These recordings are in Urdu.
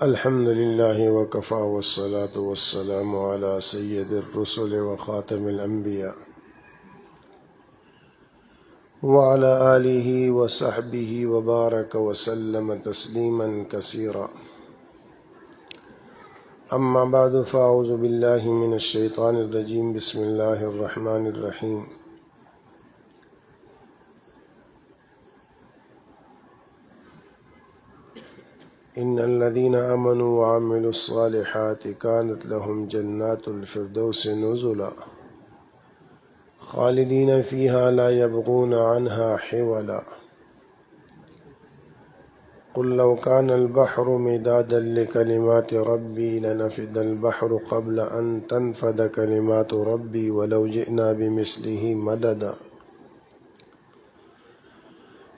الحمد لله وكفى والصلاة والسلام على سيد الرسل وخاتم الأنبياء وعلى آله وصحبه وبارك وسلم تسليما كثيرا. أما بعد فأعوذ بالله من الشيطان الرجيم. بسم الله الرحمن الرحيم. إن الذين آمنوا وعملوا الصالحات كانت لهم جنات الفردوس نزلا خالدين فيها لا يبغون عنها حولا. قل لو كان البحر مدادا لكلمات ربي لنفد البحر قبل أن تنفد كلمات ربي ولو جئنا بمثله مددا.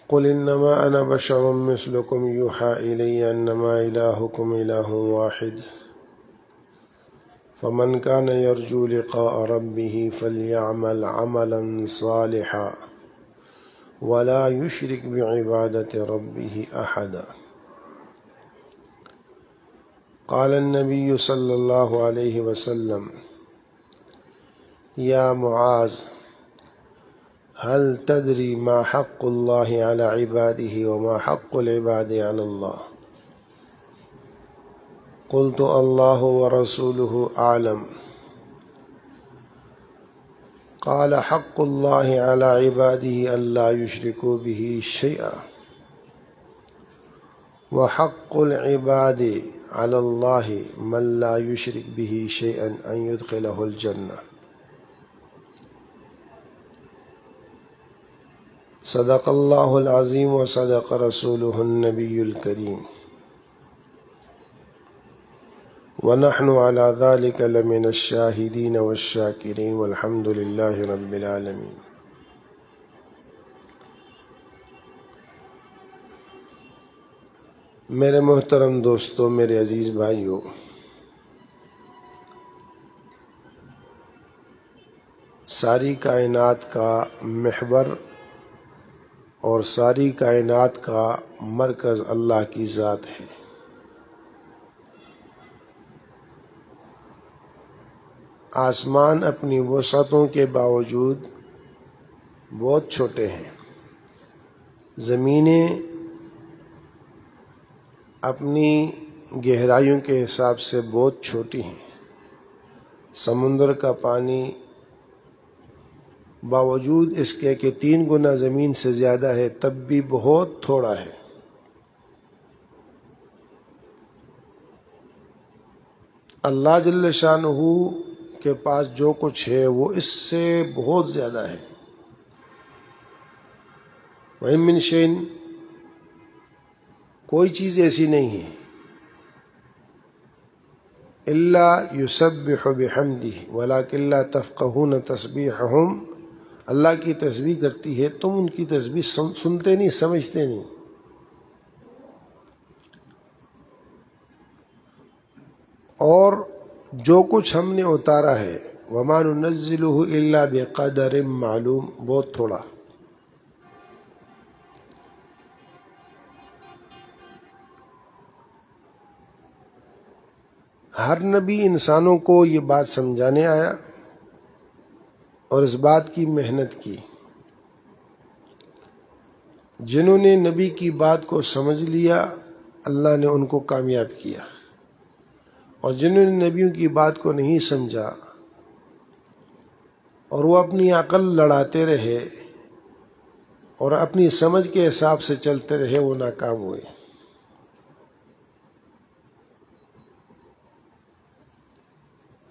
قل إنما أنا بشر مثلكم يوحى إلي أنما إلهكم إله واحد فمن كان يرجو لقاء ربه فليعمل عملا صالحا ولا يشرك بعبادة ربه أحدا. قال النبي صلى الله عليه وسلم: يا معاذ هل تدري ما حق الله على عباده وما حق العباد على الله؟ قلت: الله ورسوله أعلم. قال: حق الله على عباده ألا يشركوا به شيئا وحق العباد على الله من لا يشرك به شيئا أن يدخله الجنة. صدق الله العظيم وصدق رسوله النبي الكريم ونحن على ذلك لمن الشاهدين والشاكرين والحمد لله رب العالمين. میرے محترم دوستو، میرے عزیز بھائیو، ساری کائنات کا محور اور ساری کائنات کا مرکز اللہ کی ذات ہے. آسمان اپنی وسعتوں کے باوجود بہت چھوٹے ہیں. زمینیں اپنی گہرائیوں کے حساب سے بہت چھوٹی ہیں. سمندر کا پانی باوجود اس کے کہ 3 گنا زمین سے زیادہ ہے تب بھی بہت تھوڑا ہے. اللہ جل شانہ کے پاس جو کچھ ہے وہ اس سے بہت زیادہ ہے. وَإِن مِّن شَيْءٍ، کوئی چیز ایسی نہیں ہے إِلَّا يُسَبِّحُ بِحَمْدِهِ وَلَكِن لَّا تَفْقَهُونَ تَسْبِيحَهُمْ. اللہ کی تسبیح کرتی ہے، تم ان کی تسبیح سنتے نہیں، سمجھتے نہیں. اور جو کچھ ہم نے اتارا ہے وَمَا نُنَزِّلُهُ إِلَّا بِقَدَرٍ معلوم، بہت تھوڑا. ہر نبی انسانوں کو یہ بات سمجھانے آیا اور اس بات کی محنت کی. جنہوں نے نبی کی بات کو سمجھ لیا اللہ نے ان کو کامیاب کیا، اور جنہوں نے نبیوں کی بات کو نہیں سمجھا اور وہ اپنی عقل لڑاتے رہے اور اپنی سمجھ کے حساب سے چلتے رہے، وہ ناکام ہوئے.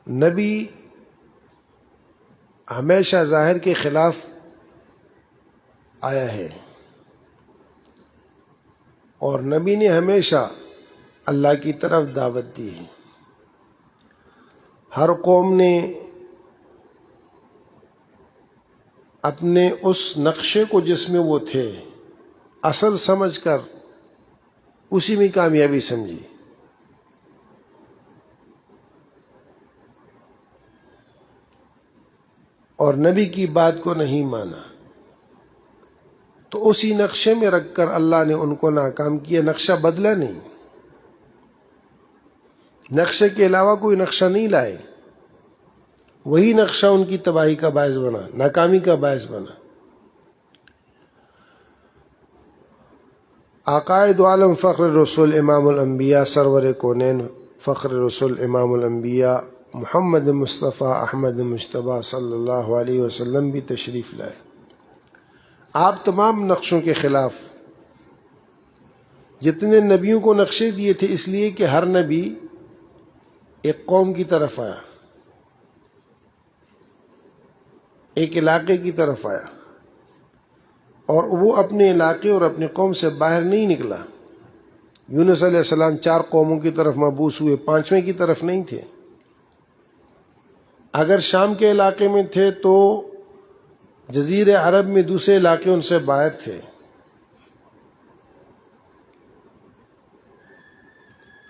نبی ہمیشہ ظاہر کے خلاف آیا ہے اور نبی نے ہمیشہ اللہ کی طرف دعوت دی ہے. ہر قوم نے اپنے اس نقشے کو جس میں وہ تھے اصل سمجھ کر اسی میں کامیابی سمجھی. اور نبی کی بات کو نہیں مانا تو اسی نقشے میں رکھ کر اللہ نے ان کو ناکام کیا، نقشہ بدلا نہیں. نقشے کے علاوہ کوئی نقشہ نہیں لائے، وہی نقشہ ان کی تباہی کا باعث بنا، ناکامی کا باعث بنا۔ عقائد عالم فخر رسول امام الانبیاء سرور کونین فخر رسول امام الانبیاء محمد مصطفیٰ احمد مجتبیٰ صلی اللہ علیہ وسلم بھی تشریف لائے۔ آپ تمام نقشوں کے خلاف، جتنے نبیوں کو نقشے دیے تھے اس لیے کہ ہر نبی ایک قوم کی طرف آیا، ایک علاقے کی طرف آیا، اور وہ اپنے علاقے اور اپنی قوم سے باہر نہیں نکلا۔ یونس علیہ السلام 4 قوموں کی طرف مبعوث ہوئے، 5ویں کی طرف نہیں تھے۔ اگر شام کے علاقے میں تھے تو جزیرہ عرب میں دوسرے علاقے ان سے باہر تھے۔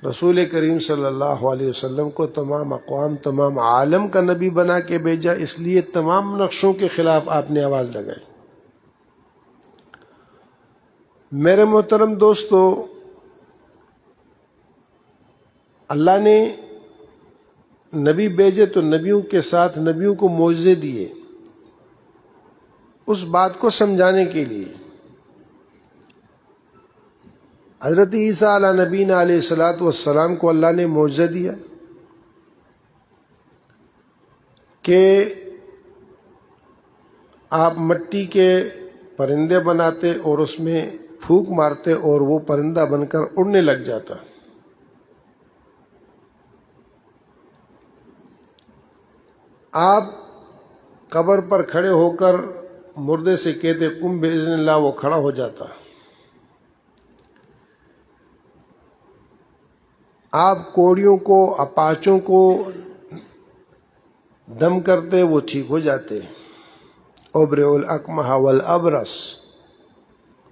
رسول کریم صلی اللہ علیہ وسلم کو تمام اقوام، تمام عالم کا نبی بنا کے بھیجا، اس لیے تمام نقشوں کے خلاف آپ نے آواز لگائی۔ میرے محترم دوستو، اللہ نے نبی بھیجے تو نبیوں کے ساتھ نبیوں کو معجزے دیے، اس بات کو سمجھانے کے لیے۔ حضرت عیسیٰ علیہ نبینا علیہ السلام کو اللہ نے معجزہ دیا کہ آپ مٹی کے پرندے بناتے اور اس میں پھونک مارتے اور وہ پرندہ بن کر اڑنے لگ جاتا۔ آپ قبر پر کھڑے ہو کر مردے سے کہتے قم باذن اللہ، وہ کھڑا ہو جاتا۔ آپ کوڑیوں کو، اپاچوں کو دم کرتے، وہ ٹھیک ہو جاتے۔ ابرئ الاکمہ والابرص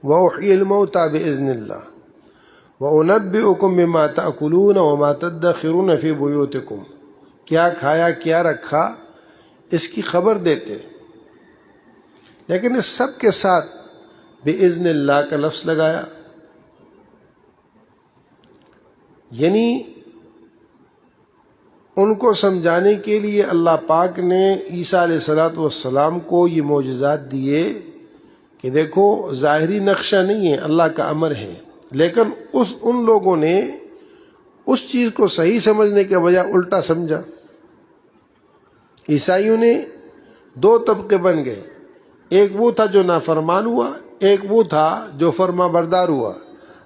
واحیی الموتى باذن اللہ وانبئکم بما تاکلون وما تدخرون فی بیوتکم، کیا کھایا کیا رکھا اس کی خبر دیتے۔ لیکن اس سب کے ساتھ باذن اللہ کا لفظ لگایا، یعنی ان کو سمجھانے کے لیے اللہ پاک نے عیسیٰ علیہ السلام کو یہ معجزات دیے کہ دیکھو ظاہری نقشہ نہیں ہے، اللہ کا امر ہے، لیکن ان لوگوں نے اس چیز کو صحیح سمجھنے کے بجائے الٹا سمجھا۔ عیسائیوں نے 2 طبقے بن گئے، ایک وہ تھا جو نافرمان ہوا، ایک وہ تھا جو فرما بردار ہوا،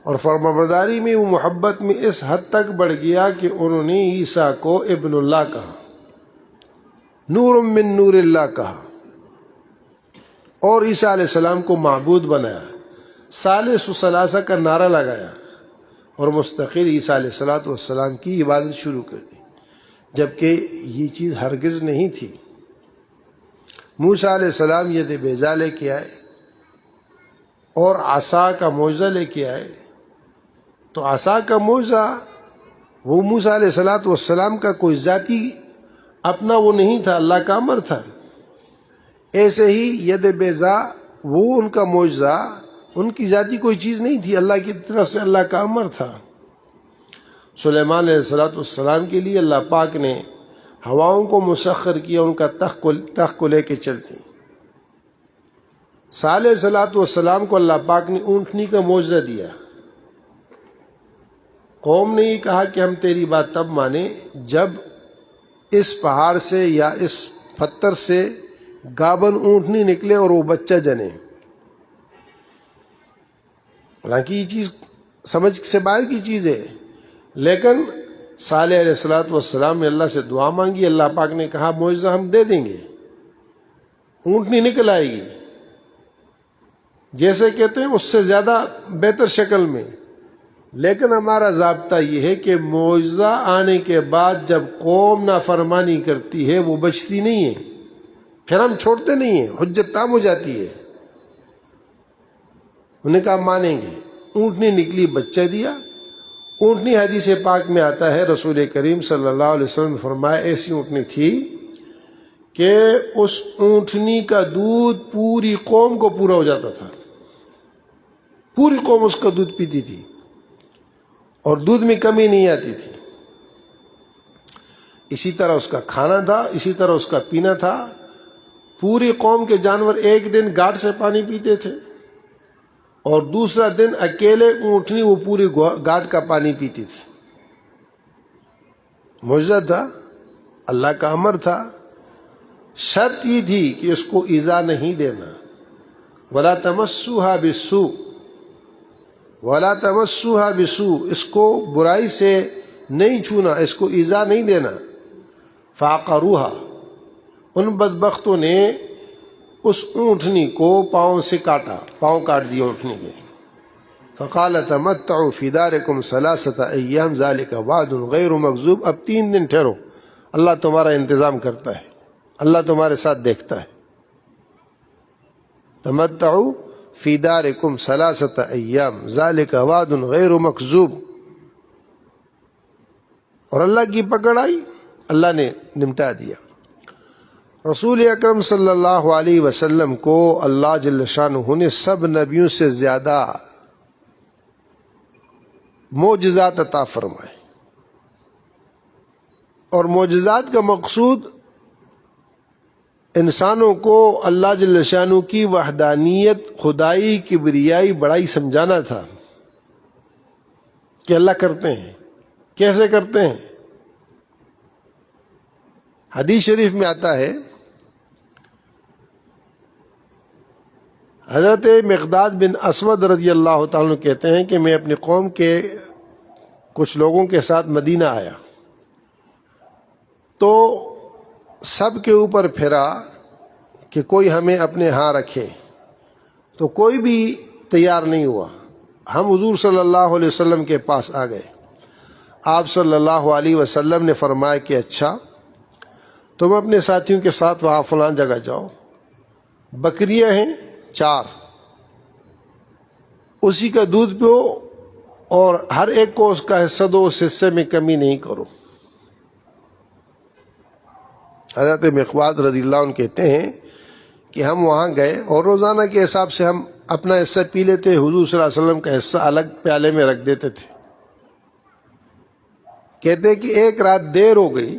اور فرما برداری میں وہ محبت میں اس حد تک بڑھ گیا کہ انہوں نے عیسیٰ کو ابن اللہ کہا، نور من نور اللہ کہا، اور عیسیٰ علیہ السلام کو معبود بنایا، ثالث ثلاثہ کا نعرہ لگایا، اور مستقل عیسیٰ علیہ السلام کی عبادت شروع کر دی، جبکہ یہ چیز ہرگز نہیں تھی۔ موسیٰ علیہ السلام ید بیضا لے کے آئے اور عصا کا معجزہ لے کے آئے، تو عصا کا معجزہ وہ موسیٰ علیہ السلام کا کوئی ذاتی اپنا وہ نہیں تھا، اللہ کا امر تھا۔ ایسے ہی ید بیضا وہ ان کا معجزہ ان کی ذاتی کوئی چیز نہیں تھی، اللہ کی طرف سے اللہ کا امر تھا۔ سلیمان علیہ السلام کے لیے اللہ پاک نے ہواؤں کو مسخر کیا، ان کا تخت کو لے کے چلتی۔ صالح علیہ السلام کو اللہ پاک نے اونٹنی کا معجزہ دیا۔ قوم نے یہ کہا کہ ہم تیری بات تب مانیں جب اس پہاڑ سے یا اس پتھر سے گابن اونٹنی نکلے اور وہ بچہ جنے۔ حالانکہ یہ چیز سمجھ سے باہر کی چیز ہے، لیکن صالح علیہ السلام نے اللہ سے دعا مانگی، اللہ پاک نے کہا معجزہ ہم دے دیں گے، اونٹنی نکل آئے گی، جیسے کہتے ہیں اس سے زیادہ بہتر شکل میں، لیکن ہمارا ضابطہ یہ ہے کہ معجزہ آنے کے بعد جب قوم نافرمانی کرتی ہے وہ بچتی نہیں ہے، پھر ہم چھوڑتے نہیں ہیں، حجت تام ہو جاتی ہے۔ انہوں نے کہا مانیں گے، اونٹنی نکلی، بچہ دیا۔ اونٹنی حدیث پاک میں آتا ہے، رسول کریم صلی اللہ علیہ وسلم نے فرمایا ایسی اونٹنی تھی کہ اس اونٹنی کا دودھ پوری قوم کو پورا ہو جاتا تھا، پوری قوم اس کا دودھ پیتی تھی اور دودھ میں کمی نہیں آتی تھی۔ اسی طرح اس کا کھانا تھا، اسی طرح اس کا پینا تھا۔ پوری قوم کے جانور ایک دن گھاٹ سے پانی پیتے تھے اور دوسرا دن اکیلے اونٹنی وہ پوری گھاٹ کا پانی پیتی تھی۔ معجزہ تھا، اللہ کا امر تھا۔ شرط یہ تھی کہ اس کو ایذا نہیں دینا، وَلَا تَمَسُّوهَا بِالسُّوءِ، وَلَا تَمَسُّوهَا بِالسُّوءِ، اس کو برائی سے نہیں چھونا، اس کو ایذا نہیں دینا۔ فَعَقَرُوهَا، ان بدبختوں نے اس اونٹنی کو پاؤں سے کاٹا، پاؤں کاٹ دیا اونٹنی کے۔ فَقَالَ تَمَتَّعُوا فِي دَارِكُمْ ثَلَاثَةَ أَيَّامٍ ذَلِكَ وَعْدٌ غَيْرُ مَكْذُوبٍ، اب 3 دن ٹھہرو، اللہ تمہارا انتظام کرتا ہے، اللہ تمہارے ساتھ دیکھتا ہے۔ تَمَتَّعُوا فِي دَارِكُمْ ثَلَاثَةَ أَيَّامٍ ذَلِكَ وَعْدٌ غَيْرُ مَكْذُوبٍ، اور اللہ کی پکڑ آئی، اللہ نے نمٹا دیا۔ رسول اکرم صلی اللہ علیہ وسلم کو اللہ جل شانہ نے سب نبیوں سے زیادہ معجزات عطا فرمائے، اور معجزات کا مقصود انسانوں کو اللہ جل شانہ کی وحدانیت، خدائی، کبریائی، بڑائی سمجھانا تھا کہ اللہ کرتے ہیں، کیسے کرتے ہیں۔ حدیث شریف میں آتا ہے، حضرت مقداد بن اسود رضی اللہ تعالیٰ عنہ کہتے ہیں کہ میں اپنی قوم کے کچھ لوگوں کے ساتھ مدینہ آیا تو سب کے اوپر پھرا کہ کوئی ہمیں اپنے ہاں رکھے، تو کوئی بھی تیار نہیں ہوا۔ ہم حضور صلی اللہ علیہ وسلم کے پاس آ گئے، آپ صلی اللہ علیہ وسلم نے فرمایا کہ اچھا تم اپنے ساتھیوں کے ساتھ وہاں فلاں جگہ جاؤ، بکریاں ہیں 4، اسی کا دودھ پیو اور ہر ایک کو اس کا حصہ دو، اس حصے میں کمی نہیں کرو۔ حضرت مقداد رضی اللہ عنہ کہتے ہیں کہ ہم وہاں گئے اور روزانہ کے حساب سے ہم اپنا حصہ پی لیتے، حضور صلی اللہ علیہ وسلم کا حصہ الگ پیالے میں رکھ دیتے تھے۔ کہتے ہیں کہ ایک رات دیر ہو گئی،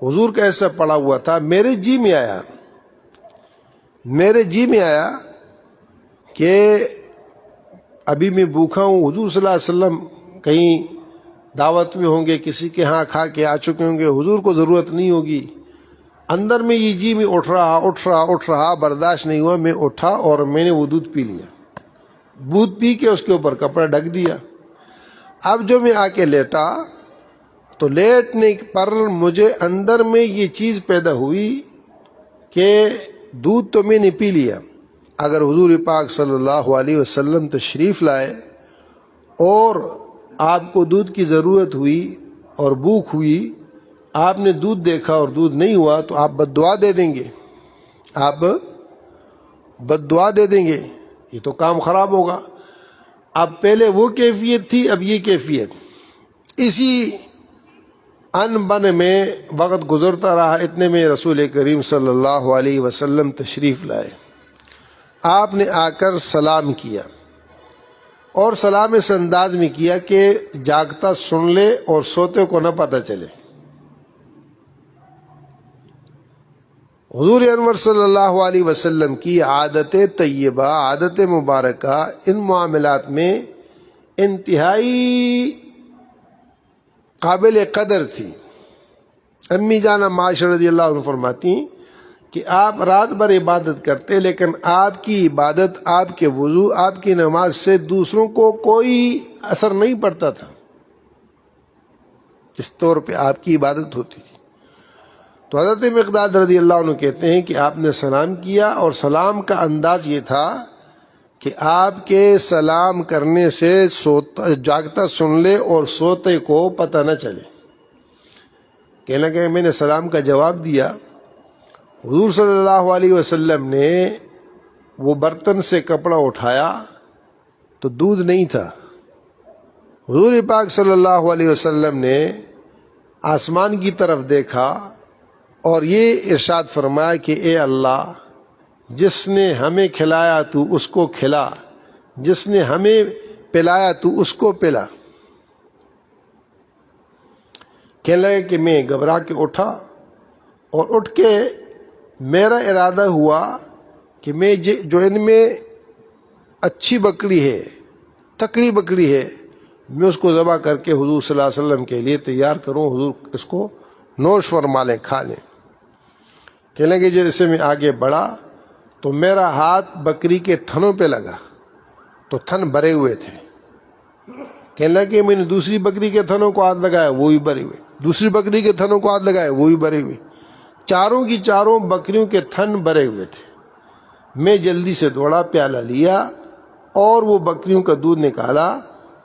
حضور کا حصہ پڑا ہوا تھا، میرے جی میں آیا کہ ابھی میں بھوکا ہوں، حضور صلی اللہ علیہ وسلم کہیں دعوت میں ہوں گے، کسی کے ہاں کھا کے آ چکے ہوں گے، حضور کو ضرورت نہیں ہوگی۔ اندر میں یہ جی میں اٹھ رہا، برداشت نہیں ہوا، میں اٹھا اور میں نے وہ دودھ پی لیا، دودھ پی کے اس کے اوپر کپڑا ڈھک دیا۔ اب جو میں آ کے لیٹا تو لیٹنے پر مجھے اندر میں یہ چیز پیدا ہوئی کہ دودھ تو میں نے پی لیا، اگر حضور پاک صلی اللہ علیہ وسلم تشریف لائے اور آپ کو دودھ کی ضرورت ہوئی اور بھوک ہوئی، آپ نے دودھ دیکھا اور دودھ نہیں ہوا تو آپ بد دعا دے دیں گے، یہ تو کام خراب ہوگا۔ اب پہلے وہ کیفیت تھی، اب یہ کیفیت۔ اسی ان بن میں وقت گزرتا رہا، اتنے میں رسول کریم صلی اللہ علیہ وسلم تشریف لائے۔ آپ نے آ کر سلام کیا اور سلام اس انداز میں کیا کہ جاگتا سن لے اور سوتے کو نہ پتہ چلے۔ حضور انور صلی اللہ علیہ وسلم کی عادت طیبہ، عادت مبارکہ ان معاملات میں انتہائی قابل قدر تھی۔ امی جانا معاشر رضی اللہ عنہ فرماتی کہ آپ رات بھر عبادت کرتے، لیکن آپ کی عبادت، آپ کے وضو، آپ کی نماز سے دوسروں کو کوئی اثر نہیں پڑتا تھا، اس طور پہ آپ کی عبادت ہوتی تھی۔ تو حضرت مقداد رضی اللہ عنہ کہتے ہیں کہ آپ نے سلام کیا اور سلام کا انداز یہ تھا کہ آپ کے سلام کرنے سے جاگتا سن لے اور سوتے کو پتہ نہ چلے۔ کہنے لگے میں نے سلام کا جواب دیا، حضور صلی اللہ علیہ وسلم نے وہ برتن سے کپڑا اٹھایا تو دودھ نہیں تھا۔ حضور پاک صلی اللہ علیہ وسلم نے آسمان کی طرف دیکھا اور یہ ارشاد فرمایا کہ اے اللہ، جس نے ہمیں کھلایا تو اس کو کھلا، جس نے ہمیں پلایا تو اس کو پلا۔ کہنے لگے کہ میں گھبرا کے اٹھا اور اٹھ کے میرا ارادہ ہوا کہ میں جو ان میں اچھی بکری ہے، تکڑی بکری ہے، میں اس کو ذبح کر کے حضور صلی اللہ علیہ وسلم کے لیے تیار کروں، حضور اس کو نوش فرما لیں، کھا لیں۔ کہنے لگے جیسے میں آگے بڑھا تو میرا ہاتھ بکری کے تھنوں پہ لگا تو تھن بھرے ہوئے تھے۔ کہنے لگے میں نے دوسری بکری کے تھنوں کو ہاتھ لگایا، وہی بھرے ہوئے، دوسری بکری کے تھنوں کو ہاتھ لگایا، وہی بھرے ہوئے، چاروں کی چاروں بکریوں کے تھن بھرے ہوئے تھے۔ میں جلدی سے دوڑا، پیالہ لیا اور وہ بکریوں کا دودھ نکالا،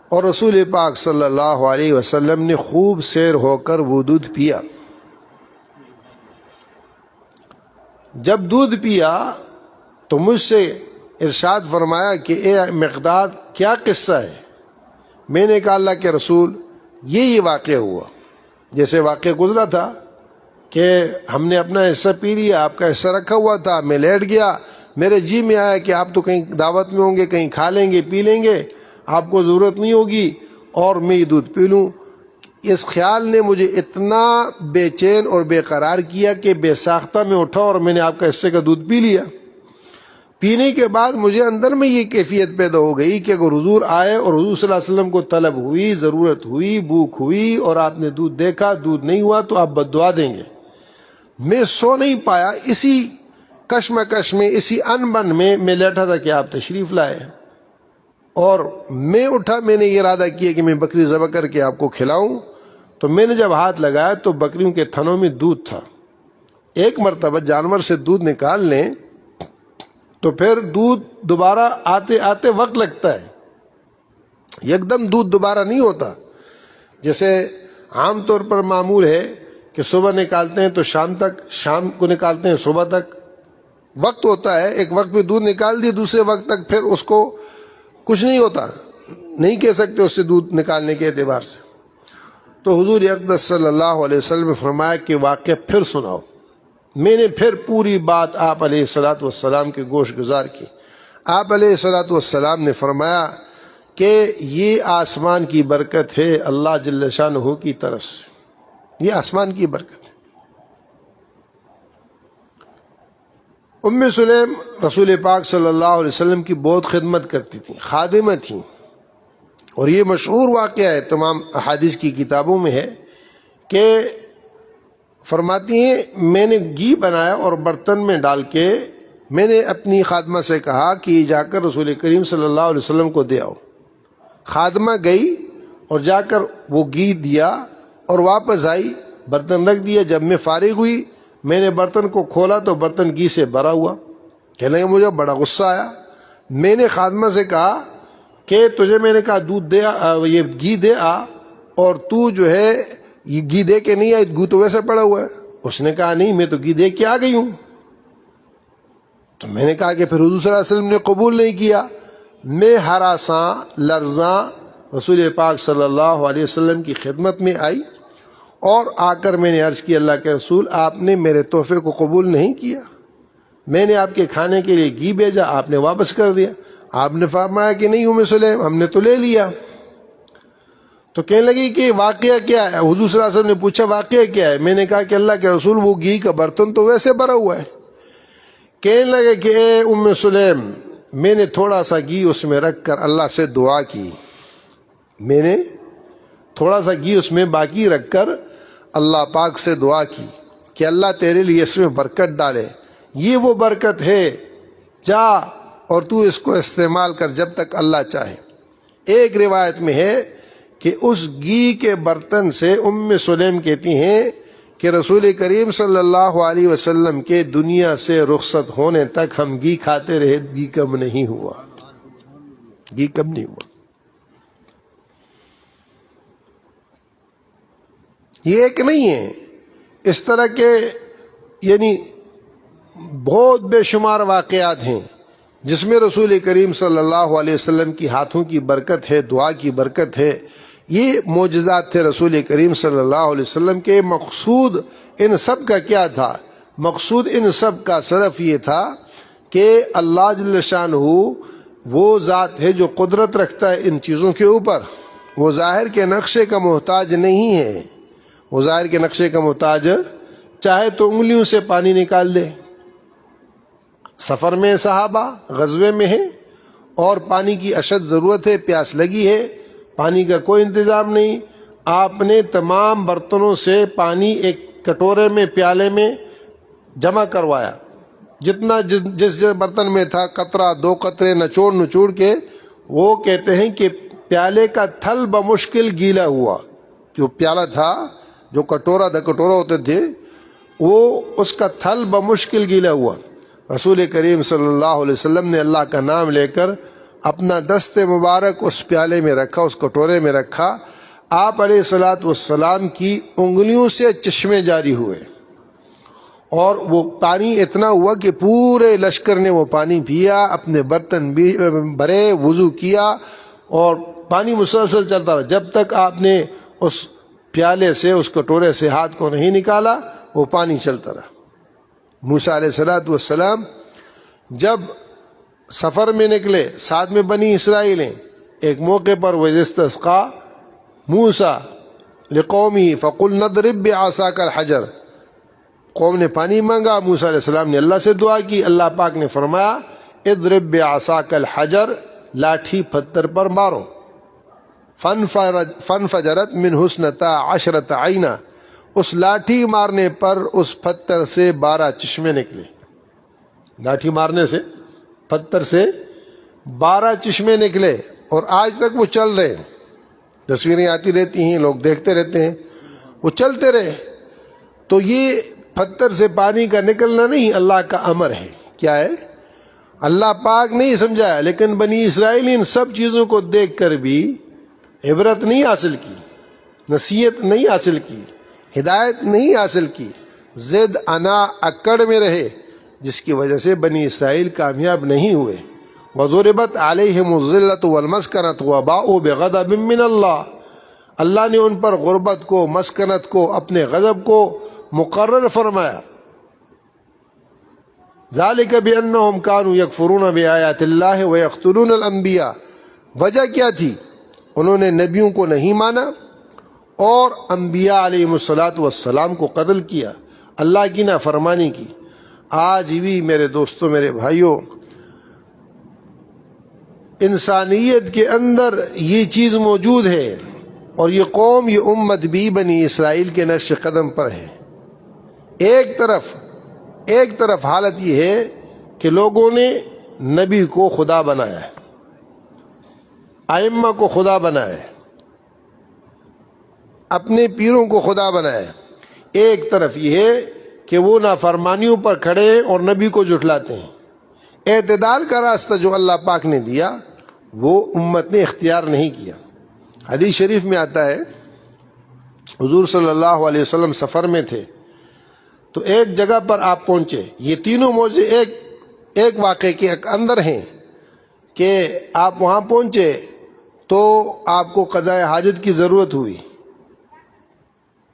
اور رسول پاک صلی اللہ علیہ وسلم نے خوب سیر ہو کر وہ دودھ پیا۔ جب دودھ پیا تو مجھ سے ارشاد فرمایا کہ اے مقداد کیا قصہ ہے؟ میں نے کہا اللہ کے رسول یہ واقعہ ہوا، جیسے واقعہ گزرا تھا کہ ہم نے اپنا حصہ پی لیا، آپ کا حصہ رکھا ہوا تھا، میں لیٹ گیا، میرے جی میں آیا کہ آپ تو کہیں دعوت میں ہوں گے، کہیں کھا لیں گے، پی لیں گے، آپ کو ضرورت نہیں ہوگی اور میں یہ دودھ پی لوں۔ اس خیال نے مجھے اتنا بے چین اور بے قرار کیا کہ بے ساختہ میں اٹھا اور میں نے آپ کا حصے کا دودھ پی لیا۔ پینے کے بعد مجھے اندر میں یہ کیفیت پیدا ہو گئی کہ اگر حضور آئے اور حضور صلی اللہ علیہ وسلم کو طلب ہوئی، ضرورت ہوئی، بھوک ہوئی اور آپ نے دودھ دیکھا، دودھ نہیں ہوا تو آپ بد دعا دیں گے۔ میں سو نہیں پایا، اسی کشمکش میں، اسی انبن میں لیٹا تھا کہ آپ تشریف لائے، اور میں اٹھا، میں نے یہ ارادہ کیا کہ میں بکری ذبح کر کے آپ کو کھلاؤں۔ تو میں نے جب ہاتھ لگایا تو بکریوں کے تھنوں میں دودھ تھا۔ ایک مرتبہ جانور سے دودھ نکال لیں تو پھر دودھ دوبارہ آتے آتے وقت لگتا ہے، یکدم دودھ دوبارہ نہیں ہوتا۔ جیسے عام طور پر معمول ہے کہ صبح نکالتے ہیں تو شام تک، شام کو نکالتے ہیں صبح تک، وقت ہوتا ہے۔ ایک وقت میں دودھ نکال دیے، دوسرے وقت تک پھر اس کو کچھ نہیں ہوتا، نہیں کہہ سکتے اس سے دودھ نکالنے کے اعتبار سے۔ تو حضور اقدس صلی اللہ علیہ وسلم نے فرمایا کہ واقعہ پھر سناؤ۔ میں نے پھر پوری بات آپ علیہ الصلوۃ والسلام کے گوش گزار کی۔ آپ علیہ الصلوۃ والسلام نے فرمایا کہ یہ آسمان کی برکت ہے اللہ جل شانہ کی طرف سے، یہ آسمان کی برکت ہے۔ ام سلیم رسول پاک صلی اللہ علیہ وسلم کی بہت خدمت کرتی تھیں، خادمہ تھیں، اور یہ مشہور واقعہ ہے، تمام احادیث کی کتابوں میں ہے کہ فرماتی ہیں میں نے گھی بنایا اور برتن میں ڈال کے میں نے اپنی خادمہ سے کہا کہ جا کر رسول کریم صلی اللہ علیہ وسلم کو دے آؤ۔ خادمہ گئی اور جا کر وہ گھی دیا اور واپس آئی، برتن رکھ دیا۔ جب میں فارغ ہوئی میں نے برتن کو کھولا تو برتن گھی سے بھرا ہوا۔ کہنے لگے مجھے بڑا غصہ آیا۔ میں نے خادمہ سے کہا کہ تجھے میں نے کہا دودھ دے یہ گھی دے آ، اور تو جو ہے یہ گھی دے کے نہیں آئی، گھی تو ویسے پڑا ہوا ہے۔ اس نے کہا نہیں، میں تو گھی دے کے آ گئی ہوں۔ تو میں نے کہا کہ پھر حضور صلی اللہ علیہ وسلم نے قبول نہیں کیا۔ میں ہراساں لرزاں رسول پاک صلی اللہ علیہ وسلم کی خدمت میں آئی اور آ کر میں نے عرض کی اللہ کے رسول آپ نے میرے تحفے کو قبول نہیں کیا، میں نے آپ کے کھانے کے لیے گھی بھیجا، آپ نے واپس کر دیا۔ آپ نے فرمایا کہ نہیں ام سلیم، ہم نے تو لے لیا۔ تو کہنے لگی کہ واقعہ کیا ہے؟ حضور صلی اللہ علیہ وسلم نے پوچھا واقعہ کیا ہے؟ میں نے کہا کہ اللہ کے رسول وہ گھی کا برتن تو ویسے بھرا ہوا ہے۔ کہنے لگے کہ اے ام سلیم، میں نے تھوڑا سا گھی اس میں رکھ کر اللہ سے دعا کی، میں نے تھوڑا سا گھی اس میں باقی رکھ کر اللہ پاک سے دعا کی کہ اللہ تیرے لیے اس میں برکت ڈالے، یہ وہ برکت ہے، جا اور تو اس کو استعمال کر جب تک اللہ چاہے۔ ایک روایت میں ہے کہ اس گھی کے برتن سے ام سلیم کہتی ہیں کہ رسول کریم صلی اللہ علیہ وسلم کے دنیا سے رخصت ہونے تک ہم گھی کھاتے رہے، گھی کم نہیں ہوا، گھی کم نہیں ہوا۔ یہ ایک نہیں ہے، اس طرح کے یعنی بہت بے شمار واقعات ہیں جس میں رسول کریم صلی اللہ علیہ وسلم کی ہاتھوں کی برکت ہے، دعا کی برکت ہے۔ یہ معجزات تھے رسول کریم صلی اللہ علیہ وسلم کے۔ مقصود ان سب کا کیا تھا؟ مقصود ان سب کا صرف یہ تھا کہ اللہ جل شانہ وہ ذات ہے جو قدرت رکھتا ہے ان چیزوں کے اوپر، وہ ظاہر کے نقشے کا محتاج نہیں ہے، وہ ظاہر کے نقشے کا محتاج چاہے تو انگلیوں سے پانی نکال دے. سفر میں صحابہ غزوے میں ہیں اور پانی کی اشد ضرورت ہے, پیاس لگی ہے, پانی کا کوئی انتظام نہیں. آپ نے تمام برتنوں سے پانی ایک کٹورے میں پیالے میں جمع کروایا, جتنا جس برتن میں تھا قطرہ دو قطرے نچوڑ کے. وہ کہتے ہیں کہ پیالے کا تھل بمشکل گیلا ہوا. جو پیالہ تھا, جو کٹورا ہوتے تھے, وہ اس کا تھل بمشکل گیلا ہوا. رسول کریم صلی اللہ علیہ وسلم نے اللہ کا نام لے کر اپنا دست مبارک اس پیالے میں رکھا, اس کٹورے میں رکھا. آپ علیہ الصلوۃ والسلام کی انگلیوں سے چشمے جاری ہوئے اور وہ پانی اتنا ہوا کہ پورے لشکر نے وہ پانی پیا, اپنے برتن بھی بھرے, وضو کیا, اور پانی مسلسل چلتا رہا جب تک آپ نے اس پیالے سے, اس کٹورے سے ہاتھ کو نہیں نکالا. وہ پانی چلتا رہا. موسیٰ علیہ الصلوۃ والسلام جب سفر میں نکلے, ساتھ میں بنی اسرائیل ہیں, ایک موقع پر وَإِذِ اسْتَسْقَىٰ موسیٰ لِقَوْمِهِ فَقُلْنَا اضْرِب بِّعَصَاكَ الْحَجَرَ. قوم نے پانی مانگا, موسیٰ علیہ السلام نے اللہ سے دعا کی. اللہ پاک نے فرمایا اضرب بعصاک الحجر, لاٹھی پتھر پر مارو. فانفجرت منہ اثنتا عشرۃ عینا, اس لاٹھی مارنے پر اس پتھر سے 12 چشمے نکلے. لاٹھی مارنے سے پتھر سے 12 چشمے نکلے, اور آج تک وہ چل رہے. تصویریں آتی رہتی ہیں, لوگ دیکھتے رہتے ہیں, وہ چلتے رہے. تو یہ پتھر سے پانی کا نکلنا نہیں, اللہ کا امر ہے. کیا ہے؟ اللہ پاک نہیں سمجھایا, لیکن بنی اسرائیل ان سب چیزوں کو دیکھ کر بھی عبرت نہیں حاصل کی, نصیحت نہیں حاصل کی, ہدایت نہیں حاصل کی. زد انا اکڑ میں رہے, جس کی وجہ سے بنی اسرائیل کامیاب نہیں ہوئے. وَضُرِبَتْ عَلَيْهِمُ الذِّلَّةُ وَالْمَسْكَنَةُ وَبَاءُوا بِغَضَبٍ مِّنَ اللَّهِ. اللہ نے ان پر غربت کو, مسکنت کو, اپنے غضب کو مقرر فرمایا. ذَلِكَ بِأَنَّهُمْ كَانُوا يَكْفُرُونَ بِآيَاتِ اللَّهِ وَيَقْتُلُونَ الْأَنْبِيَاءَ. وجہ کیا تھی؟ انہوں نے نبیوں کو نہیں مانا اور انبیاء علیہم الصلوۃ والسلام کو قتل کیا, اللہ کی نافرمانی کی. آج بھی میرے دوستوں, میرے بھائیوں, انسانیت کے اندر یہ چیز موجود ہے, اور یہ قوم, یہ امت بھی بنی اسرائیل کے نقش قدم پر ہے. ایک طرف حالت یہ ہے کہ لوگوں نے نبی کو خدا بنایا ہے, ائمہ کو خدا بنایا ہے, اپنے پیروں کو خدا بنایا ہے. ایک طرف یہ ہے کہ وہ نافرمانیوں پر کھڑے ہیں اور نبی کو جھٹلاتے ہیں. اعتدال کا راستہ جو اللہ پاک نے دیا وہ امت نے اختیار نہیں کیا. حدیث شریف میں آتا ہے, حضور صلی اللہ علیہ وسلم سفر میں تھے تو ایک جگہ پر آپ پہنچے. یہ تینوں موضوع ایک واقعے کے اندر ہیں کہ آپ وہاں پہنچے تو آپ کو قضاء حاجت کی ضرورت ہوئی.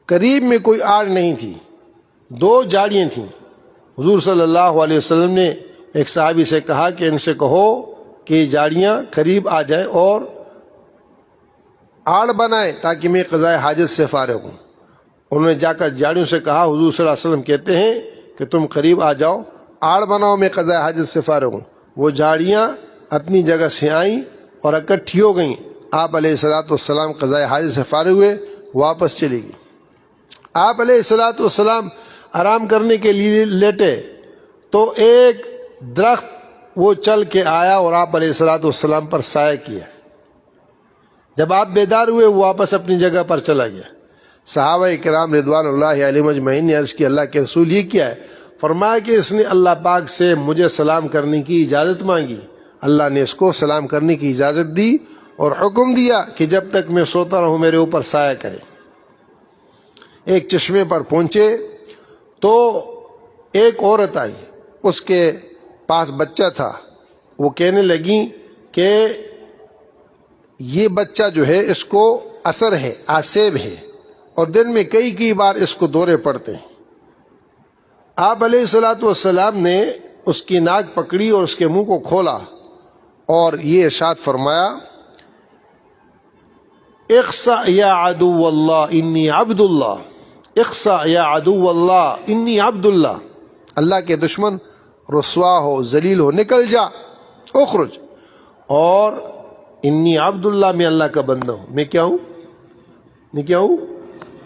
قریب میں کوئی آڑ نہیں تھی, 2 جھاڑیاں تھیں. حضور صلی اللہ علیہ وسلم نے ایک صحابی سے کہا کہ ان سے کہو کہ یہ جھاڑیاں قریب آ جائیں اور آڑ بنائیں تاکہ میں قضاء حاجت سے فارغ ہوں. انہوں نے جا کر جھاڑیوں سے کہا, حضور صلی اللہ علیہ وسلم کہتے ہیں کہ تم قریب آ جاؤ, آڑ بناؤ, میں قضاء حاجت سے فارغ ہوں. وہ جھاڑیاں اپنی جگہ سے آئیں اور اکٹھی ہو گئیں. آپ علیہ الصلوۃ والسلام قضاء حاجت سے فارغ ہوئے, واپس چلی گئی. آپ علیہ الصلوۃ والسلام آرام کرنے کے لیے لیٹے تو ایک درخت وہ چل کے آیا اور آپ علیہ الصلوۃ والسلام پر سایہ کیا. جب آپ بیدار ہوئے وہ واپس اپنی جگہ پر چلا گیا. صحابہ کرام رضوان اللہ علیہم اجمعین نے عرض کی, اللہ کے رسول یہ کیا ہے؟ فرمایا کہ اس نے اللہ پاک سے مجھے سلام کرنے کی اجازت مانگی. اللہ نے اس کو سلام کرنے کی اجازت دی اور حکم دیا کہ جب تک میں سوتا رہوں میرے اوپر سایہ کرے. ایک چشمے پر پہنچے تو ایک عورت آئی, اس کے پاس بچہ تھا. وہ کہنے لگی کہ یہ بچہ جو ہے اس کو اثر ہے, آسیب ہے, اور دن میں کئی بار اس کو دورے پڑتے ہیں. آپ علیہ الصلوۃ والسلام نے اس کی ناک پکڑی اور اس کے منہ کو کھولا اور یہ ارشاد فرمایا, اخسأ یا عدو اللہ انی عبد اللہ. اخسا یا عدو اللہ انی عبد اللہ، اللہ کے دشمن رسوا ہو ذلیل ہو نکل جا، اخرج، اور انی عبد اللہ میں اللہ کا بندہ ہوں، میں کیا ہوں؟ میں کیا ہوں؟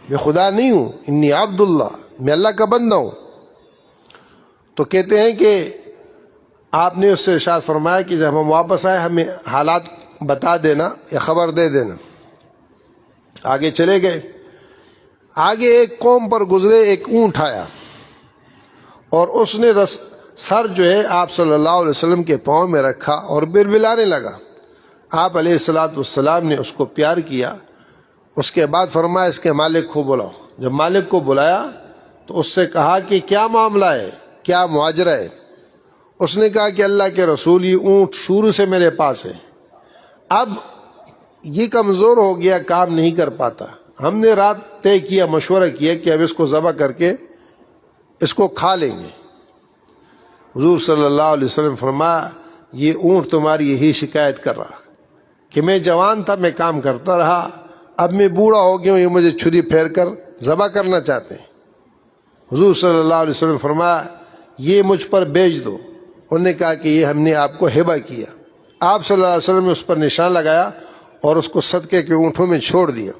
میں خدا نہیں ہوں، انی عبد اللہ، میں اللہ کا بندہ ہوں۔ تو کہتے ہیں کہ آپ نے اس سے ارشاد فرمایا کہ جب ہم واپس آئے ہمیں حالات بتا دینا یا خبر دے دینا۔ آگے چلے گئے، آگے ایک قوم پر گزرے، ایک اونٹ آیا اور اس نے سر جو ہے آپ صلی اللہ علیہ وسلم کے پاؤں میں رکھا اور بربلانے لگا۔ آپ علیہ السلام نے اس کو پیار کیا، اس کے بعد فرمایا اس کے مالک کو بلاؤ۔ جب مالک کو بلایا تو اس سے کہا کہ کیا معاملہ ہے، کیا ماجرا ہے؟ اس نے کہا کہ اللہ کے رسول یہ اونٹ شروع سے میرے پاس ہے، اب یہ کمزور ہو گیا، کام نہیں کر پاتا، ہم نے رات طے کیا، مشورہ کیا کہ اب اس کو ذبح کر کے اس کو کھا لیں گے۔ حضور صلی اللہ علیہ وسلم فرمایا یہ اونٹ تمہاری یہی شکایت کر رہا کہ میں جوان تھا، میں کام کرتا رہا، اب میں بوڑھا ہو گیا ہوں، یہ مجھے چھری پھیر کر ذبح کرنا چاہتے ہیں۔ حضور صلی اللہ علیہ وسلم فرمایا یہ مجھ پر بیچ دو۔ انہوں نے کہا کہ یہ ہم نے آپ کو ہبہ کیا۔ آپ صلی اللہ علیہ وسلم نے اس پر نشان لگایا اور اس کو صدقے کے اونٹوں میں چھوڑ دیا۔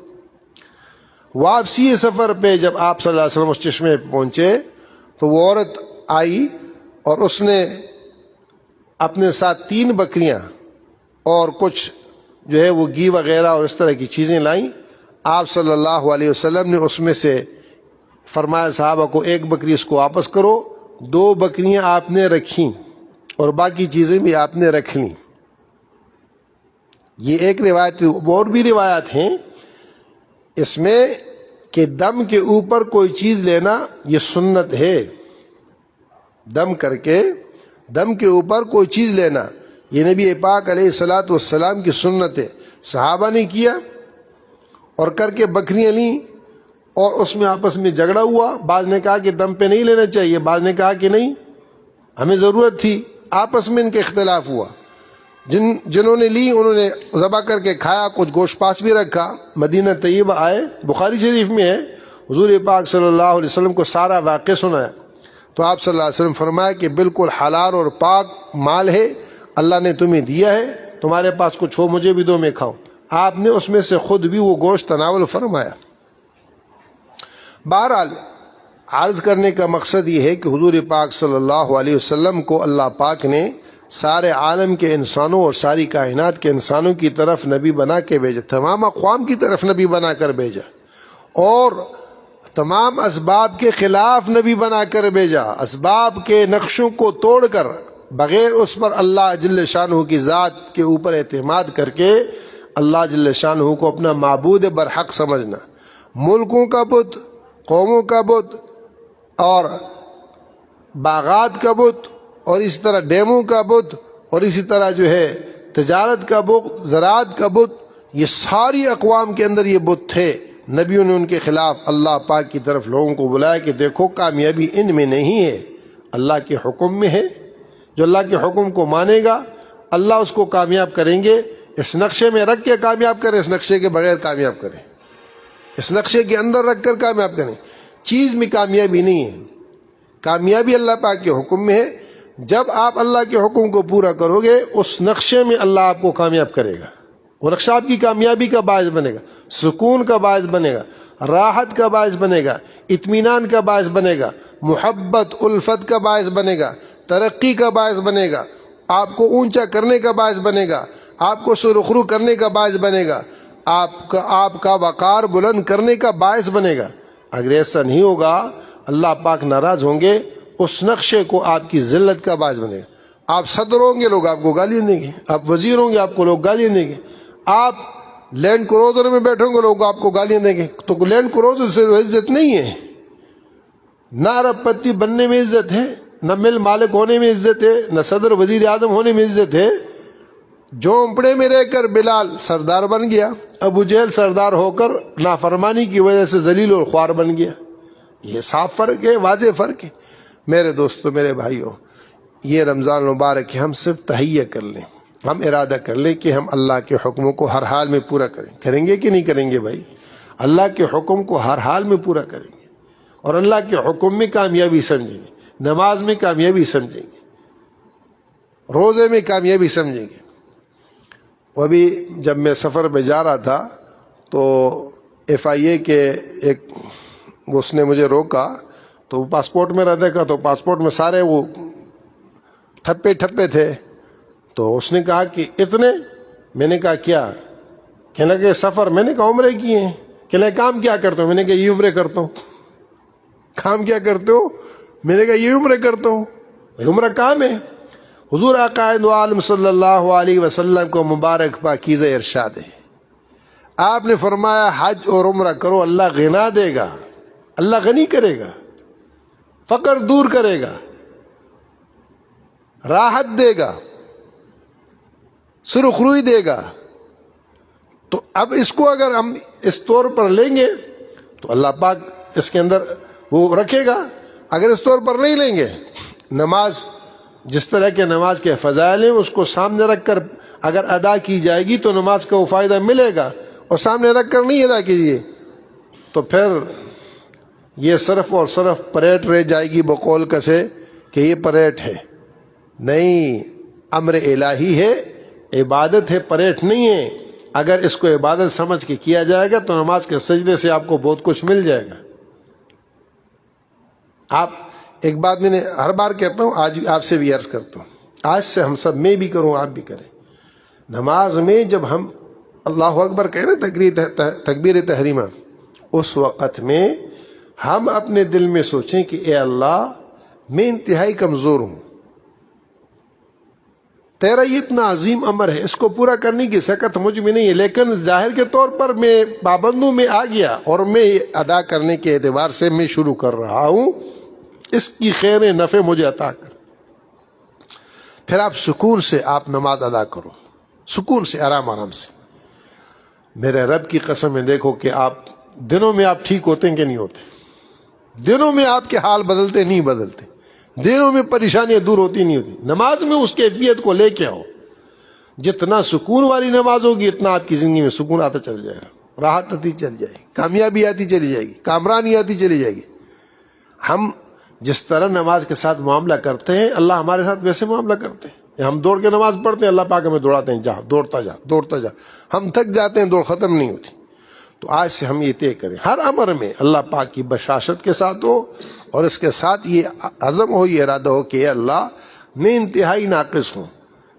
واپسی سفر پہ جب آپ صلی اللہ علیہ وسلم اس چشمے پہ پہنچے تو وہ عورت آئی اور اس نے اپنے ساتھ 3 بکریاں اور کچھ جو ہے وہ گھی وغیرہ اور اس طرح کی چیزیں لائیں۔ آپ صلی اللہ علیہ وسلم نے اس میں سے فرمایا صحابہ کو 1 بکری اس کو واپس کرو، 2 بکریاں آپ نے رکھیں اور باقی چیزیں بھی آپ نے رکھ لیں۔ یہ ایک روایت، اور بھی روایات ہیں اس میں کہ دم کے اوپر کوئی چیز لینا یہ سنت ہے، دم کر کے دم کے اوپر کوئی چیز لینا یہ نبی پاک علیہ السلام کی سنت ہے۔ صحابہ نے کیا اور کر کے بکریاں لیں اور اس میں آپس میں جھگڑا ہوا، بعض نے کہا کہ دم پہ نہیں لینا چاہیے، بعض نے کہا کہ نہیں ہمیں ضرورت تھی، آپس میں ان کے اختلاف ہوا۔ جنہوں نے لی انہوں نے ذبح کر کے کھایا، کچھ گوشت پاس بھی رکھا۔ مدینہ طیبہ آئے، بخاری شریف میں ہے، حضور پاک صلی اللہ علیہ وسلم کو سارا واقعہ سنایا تو آپ صلی اللہ علیہ وسلم فرمایا کہ بالکل حلال اور پاک مال ہے، اللہ نے تمہیں دیا ہے، تمہارے پاس کچھ ہو مجھے بھی دو میں کھاؤں۔ آپ نے اس میں سے خود بھی وہ گوشت تناول فرمایا۔ بہرحال عرض کرنے کا مقصد یہ ہے کہ حضور پاک صلی اللہ علیہ وسلم کو اللہ پاک نے سارے عالم کے انسانوں اور ساری کائنات کے انسانوں کی طرف نبی بنا کے بھیجا، تمام اقوام کی طرف نبی بنا کر بھیجا، اور تمام اسباب کے خلاف نبی بنا کر بھیجا، اسباب کے نقشوں کو توڑ کر بغیر اس پر اللہ جل شانہ کی ذات کے اوپر اعتماد کر کے اللہ جل شانہ کو اپنا معبود برحق سمجھنا، ملکوں کا بت، قوموں کا بت اور باغات کا بت اور اسی طرح ڈیموں کا بت اور اسی طرح جو ہے تجارت کا بت، زراعت کا بت، یہ ساری اقوام کے اندر یہ بت تھے۔ نبیوں نے ان کے خلاف اللہ پاک کی طرف لوگوں کو بلایا کہ دیکھو کامیابی ان میں نہیں ہے، اللہ کے حکم میں ہے، جو اللہ کے حکم کو مانے گا اللہ اس کو کامیاب کریں گے۔ اس نقشے میں رکھ کے کامیاب کریں، اس نقشے کے بغیر کامیاب کریں، اس نقشے کے اندر رکھ کر کامیاب کریں۔ چیز میں کامیابی نہیں ہے، کامیابی اللہ پاک کے حکم میں ہے۔ جب آپ اللہ کے حکم کو پورا کرو گے اس نقشے میں اللہ آپ کو کامیاب کرے گا، وہ نقشہ آپ کی کامیابی کا باعث بنے گا، سکون کا باعث بنے گا، راحت کا باعث بنے گا، اطمینان کا باعث بنے گا، محبت الفت کا باعث بنے گا، ترقی کا باعث بنے گا، آپ کو اونچا کرنے کا باعث بنے گا، آپ کو سرخرو کرنے کا باعث بنے گا، آپ کا وقار بلند کرنے کا باعث بنے گا۔ اگر ایسا نہیں ہوگا اللہ پاک ناراض ہوں گے، اس نقشے کو آپ کی ذلت کا باعث بنے گا۔ آپ صدر ہوں گے لوگ آپ کو گالیاں دیں گے، آپ وزیر ہوں گے آپ کو لوگ گالیاں دیں گے، آپ لینڈ کروزر میں بیٹھیں گے لوگ آپ کو گالیاں دیں گے۔ تو لینڈ کروزر سے عزت نہیں ہے، نہ ارب پتی بننے میں عزت ہے، نہ مل مالک ہونے میں عزت ہے، نہ صدر وزیر اعظم ہونے میں عزت ہے۔ جھونپڑے میں رہ کر بلال سردار بن گیا، ابو جہل سردار ہو کر نافرمانی کی وجہ سے ذلیل اور خوار بن گیا۔ یہ صاف فرق ہے، واضح فرق ہے۔ میرے دوستو، میرے بھائیوں، یہ رمضان مبارک ہے، ہم صرف تہیہ کر لیں، ہم ارادہ کر لیں کہ ہم اللہ کے حکموں کو ہر حال میں پورا کریں گے کہ نہیں کریں گے بھائی؟ اللہ کے حکم کو ہر حال میں پورا کریں گے۔ اور اللہ کے حکم میں کامیابی سمجھیں گے، نماز میں کامیابی سمجھیں گے، روزے میں کامیابی سمجھیں گے۔ وہ ابھی جب میں سفر پہ جا رہا تھا تو FIA کے ایک اس نے مجھے روکا، تو پاسپورٹ میرا دیکھا تو پاسپورٹ میں سارے وہ ٹھپے تھے، تو اس نے کہا کہ اتنے؟ میں نے کہا کیا؟ کہنے لگے سفر۔ میں نے کہا عمرے کیے ہیں۔ کہنے لگے کام کیا کرتے ہو؟ میں نے کہا یہ عمرے کرتا ہوں۔ کام کیا کرتے ہو؟ میں نے کہا یہ عمرے کرتا ہوں۔ عمرہ کام ہے۔ حضور آقا دو عالم صلی اللہ علیہ وسلم کو مبارک پاکیزہ ارشاد ہے، آپ نے فرمایا حج اور عمرہ کرو، اللہ غنا دے گا، اللہ غنی کرے گا، فقر دور کرے گا، راحت دے گا، سرخ روئی دے گا۔ تو اب اس کو اگر ہم اس طور پر لیں گے تو اللہ پاک اس کے اندر وہ رکھے گا۔ اگر اس طور پر نہیں لیں گے، نماز جس طرح کے نماز کے فضائل ہیں اس کو سامنے رکھ کر اگر ادا کی جائے گی تو نماز کا وہ فائدہ ملے گا، اور سامنے رکھ کر نہیں ادا کیجیے تو پھر یہ صرف اور صرف پریٹ رہ جائے گی بقول کسے کہ یہ پریٹ ہے۔ نہیں، امر الہی ہے، عبادت ہے، پریٹ نہیں ہے۔ اگر اس کو عبادت سمجھ کے کیا جائے گا تو نماز کے سجدے سے آپ کو بہت کچھ مل جائے گا۔ آپ ایک بات میں نے ہر بار کہتا ہوں، آج آپ سے بھی عرض کرتا ہوں، آج سے ہم سب، میں بھی کروں آپ بھی کریں، نماز میں جب ہم اللہ اکبر کہہ رہے تکبیر تحریمہ، اس وقت میں ہم اپنے دل میں سوچیں کہ اے اللہ میں انتہائی کمزور ہوں، تیرا یہ اتنا عظیم امر ہے، اس کو پورا کرنے کی سکت مجھ میں نہیں ہے، لیکن ظاہر کے طور پر میں پابندوں میں آ گیا اور میں ادا کرنے کے اعتبار سے میں شروع کر رہا ہوں، اس کی خیر نفع مجھے عطا کر۔ پھر آپ سکون سے آپ نماز ادا کرو، سکون سے، آرام سے۔ میرے رب کی قسم ہے، دیکھو کہ آپ دنوں میں آپ ٹھیک ہوتے ہیں کہ نہیں ہوتے، دنوں میں آپ کے حال بدلتے نہیں بدلتے، دنوں میں پریشانیاں دور ہوتی نہیں ہوتی۔ نماز میں اس کیفیت کو لے کے آؤ، جتنا سکون والی نماز ہوگی اتنا آپ کی زندگی میں سکون آتا چل جائے گا، راحت آتی چل جائے گی، کامیابی آتی چلی جائے گی، کامرانی آتی چلی جائے گی۔ ہم جس طرح نماز کے ساتھ معاملہ کرتے ہیں اللہ ہمارے ساتھ ویسے معاملہ کرتے ہیں۔ ہم دوڑ کے نماز پڑھتے ہیں، اللہ پاک ہمیں دوڑاتے ہیں، جا دوڑتا جا دوڑتا جا، ہم تھک جاتے ہیں، دوڑ ختم نہیں ہوتی۔ تو آج سے ہم یہ طے کریں ہر امر میں اللہ پاک کی بشاشت کے ساتھ ہو، اور اس کے ساتھ یہ عزم ہو، یہ ارادہ ہو کہ اے اللہ میں انتہائی ناقص ہوں،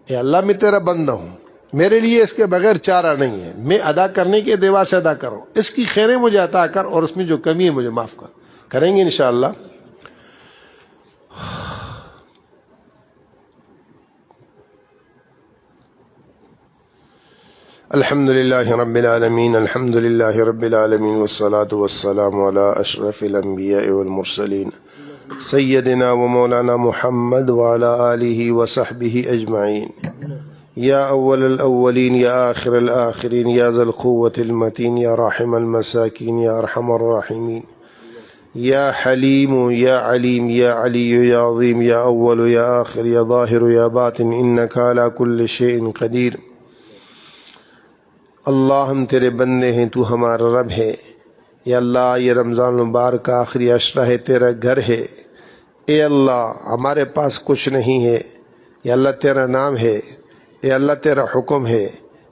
اے اللہ میں تیرا بندہ ہوں، میرے لیے اس کے بغیر چارہ نہیں ہے، میں ادا کرنے کے دیوا سے ادا کروں، اس کی خیریں مجھے عطا کر، اور اس میں جو کمی ہے مجھے معاف کر۔ کریں گے انشاءاللہ۔ الحمد للہ رب العالمین، الحمد للہ رب العالمین، والصلاة والسلام علی اشرف الانبیاء والمرسلین سیدنا و مولانا محمد وعلی آلہ وصحبہ اجمعین۔ یا اول الاولین، یا آخر الآخرین، یا ذا القوة المتین، یا راحم المساکین، یا ارحم الراحمین، یا حلیم، یا علیم، یا علی، یا عظیم، یا اول، یا آخر، یا ظاہر، یا باطن، انک علی کل شیء قدیر۔ اللہ ہم تیرے بندے ہیں، تو ہمارا رب ہے۔ یا اللہ یہ رمضان المبارک کا آخری عشرہ ہے، تیرا گھر ہے۔ اے اللہ ہمارے پاس کچھ نہیں ہے، یا اللہ تیرا نام ہے، اے اللہ تیرا حکم ہے،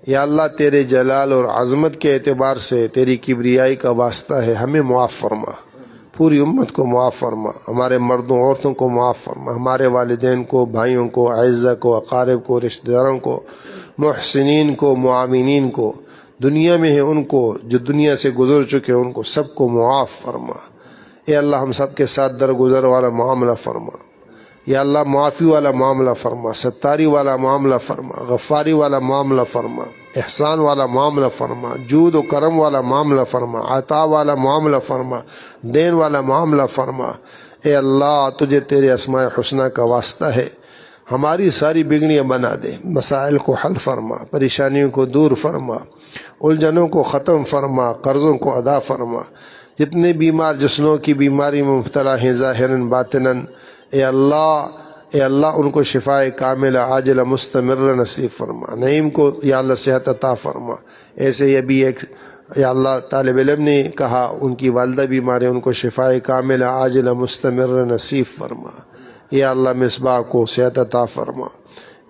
یا اللہ تیرے جلال اور عظمت کے اعتبار سے تیری کبریائی کا واسطہ ہے، ہمیں معاف فرما، پوری امت کو معاف فرما، ہمارے مردوں عورتوں کو معاف فرما، ہمارے والدین کو، بھائیوں کو، اعزہ کو، اقارب کو، رشتہ داروں کو، محسنین کو، معاونین کو، دنیا میں ہیں ان کو، جو دنیا سے گزر چکے ان کو، سب کو معاف فرما۔ اے اللہ ہم سب کے ساتھ درگزر والا معاملہ فرما، یا اللہ معافی والا معاملہ فرما، ستاری والا معاملہ فرما، غفاری والا معاملہ فرما، احسان والا معاملہ فرما، جود و کرم والا معاملہ فرما، عطا والا معاملہ فرما، دین والا معاملہ فرما۔ اے اللہ تجھے تیرے اسماء حسنہ کا واسطہ ہے، ہماری ساری بگڑیاں بنا دے، مسائل کو حل فرما، پریشانیوں کو دور فرما، الجھنوں کو ختم فرما، قرضوں کو ادا فرما، جتنے بیمار جسنوں کی بیماری میں مبتلا ہیں ظاہراً باطناً، اے اللہ ان کو شفائے کاملہ عاجلہ مستمرہ نصیب فرما، نعیم کو یا اللہ صحت عطا فرما۔ ایسے ہی ابھی ایک یا اللہ طالب علم نے کہا ان کی والدہ بیمار ہے، ان کو شفائے کاملہ عاجلہ مستمر نصیب فرما۔ یا اللہ مصباح کو صحت عطا فرما۔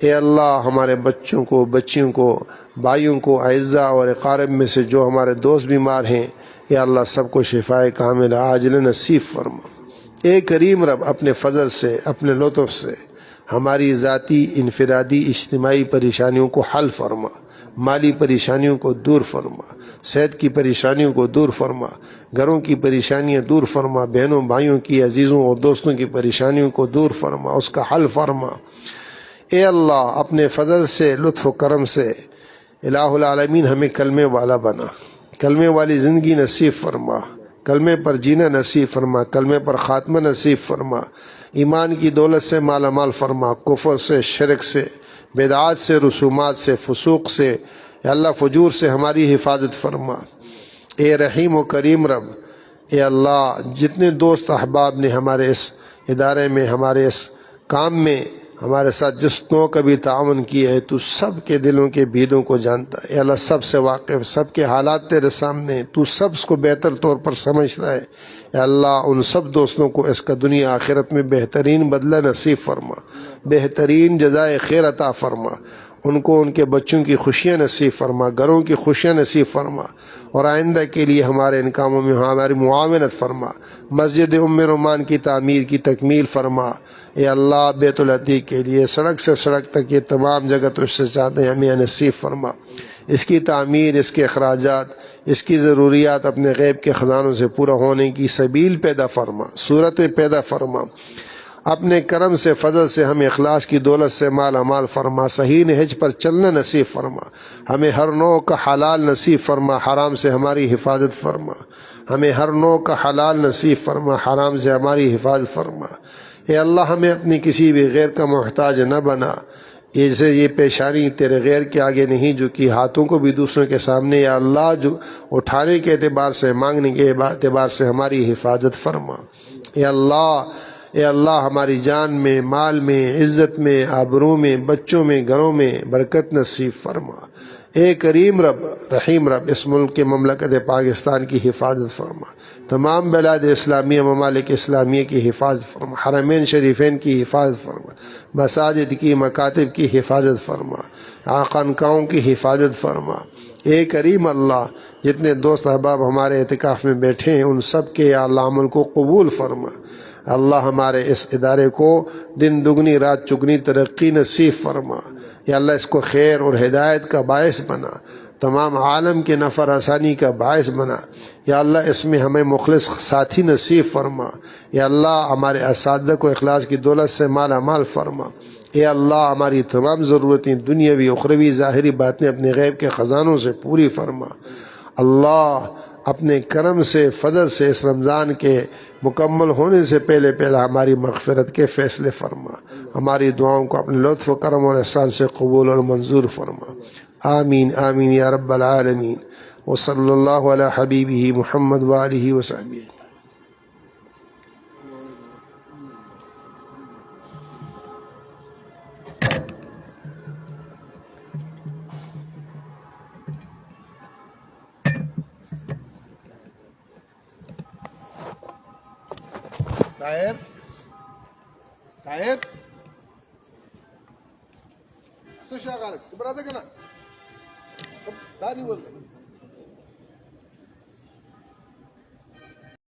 اے اللہ ہمارے بچوں کو، بچیوں کو، بھائیوں کو، اعزاء اور اقارب میں سے جو ہمارے دوست بیمار ہیں، یا اللہ سب کو شفائے کاملہ عاجلہ نصیب فرما۔ اے کریم رب اپنے فضل سے، اپنے لطف سے ہماری ذاتی، انفرادی، اجتماعی پریشانیوں کو حل فرما، مالی پریشانیوں کو دور فرما، صحت کی پریشانیوں کو دور فرما، گھروں کی پریشانیاں دور فرما، بہنوں بھائیوں کی، عزیزوں اور دوستوں کی پریشانیوں کو دور فرما، اس کا حل فرما۔ اے اللہ اپنے فضل سے، لطف و کرم سے الہ العالمین ہمیں کلمے والا بنا، کلمے والی زندگی نصیب فرما، کلمے پر جینا نصیب فرما، کلمے پر خاتمہ نصیب فرما، ایمان کی دولت سے مالا مال فرما، کفر سے، شرک سے، بدعات سے، رسومات سے، فسوق سے، یا اللہ فجور سے ہماری حفاظت فرما۔ اے رحیم و کریم رب، اے اللہ جتنے دوست احباب نے ہمارے اس ادارے میں، ہمارے اس کام میں ہمارے ساتھ جس نوع کا بھی تعاون کیا ہے، تو سب کے دلوں کے بھیدوں کو جانتا ہے۔ اے اللہ سب سے واقف، سب کے حالات تیرے سامنے ہیں، تو سب کو بہتر طور پر سمجھتا ہے۔ اے اللہ ان سب دوستوں کو اس کا دنیا آخرت میں بہترین بدلہ نصیب فرما، بہترین جزائے خیر عطا فرما، ان کو ان کے بچوں کی خوشیاں نصیب فرما، گھروں کی خوشیاں نصیب فرما، اور آئندہ کے لیے ہمارے ان کاموں میں ہماری معاونت فرما۔ مسجد ام رومان کی تعمیر کی تکمیل فرما۔ اے اللہ بیت العتیق کے لیے سڑک سے سڑک تک یہ تمام جگہ تو اس سے چاہتے ہیں، ہمیں نصیب فرما۔ اس کی تعمیر، اس کے اخراجات، اس کی ضروریات اپنے غیب کے خزانوں سے پورا ہونے کی سبیل پیدا فرما، صورتیں پیدا فرما۔ اپنے کرم سے، فضل سے ہمیں اخلاص کی دولت سے مالا مال فرما، صحیح نہج پر چلنا نصیب فرما، ہمیں ہر نوع کا حلال نصیب فرما، حرام سے ہماری حفاظت فرما، ہمیں ہر نوع کا حلال نصیب فرما، حرام سے ہماری حفاظت فرما۔ اے اللہ ہمیں اپنی کسی بھی غیر کا محتاج نہ بنا، جیسے یہ پیشانی تیرے غیر کے آگے نہیں جھکی، ہاتھوں کو بھی دوسروں کے سامنے یا اللہ جو اٹھانے کے اعتبار سے، مانگنے کے اعتبار سے ہماری حفاظت فرما۔ اے اللہ ہماری جان میں، مال میں، عزت میں، آبرو میں، بچوں میں، گھروں میں برکت نصیب فرما۔ اے کریم رب، رحیم رب اس ملک کے مملکت پاکستان کی حفاظت فرما، تمام بلاد اسلامیہ، ممالک اسلامیہ کی حفاظت فرما، حرمین شریفین کی حفاظت فرما، مساجد کی، مکاتب کی حفاظت فرما، خانقاہوں کی حفاظت فرما۔ اے کریم اللہ جتنے دوست احباب ہمارے اعتکاف میں بیٹھے ہیں، ان سب کے یا اللہ عمل کو قبول فرما۔ اللہ ہمارے اس ادارے کو دن دگنی رات چگنی ترقی نصیب فرما۔ یا اللہ اس کو خیر اور ہدایت کا باعث بنا، تمام عالم کے نفع رسانی کا باعث بنا۔ یا اللہ اس میں ہمیں مخلص ساتھی نصیب فرما۔ یا اللہ ہمارے اساتذہ کو اخلاص کی دولت سے مالا مال فرما۔ اے اللہ ہماری تمام ضرورتیں دنیاوی، اخروی، ظاہری باتیں اپنے غیب کے خزانوں سے پوری فرما۔ اللہ اپنے کرم سے، فضل سے اس رمضان کے مکمل ہونے سے پہلے ہماری مغفرت کے فیصلے فرما، ہماری دعاؤں کو اپنے لطف و کرم اور احسان سے قبول اور منظور فرما۔ آمین آمین یا رب العالمین۔ وصلی اللہ علی حبیبہ محمد وآلہ وصحبہ۔ طاہر سشا غارب تبرازه کنه داری وزن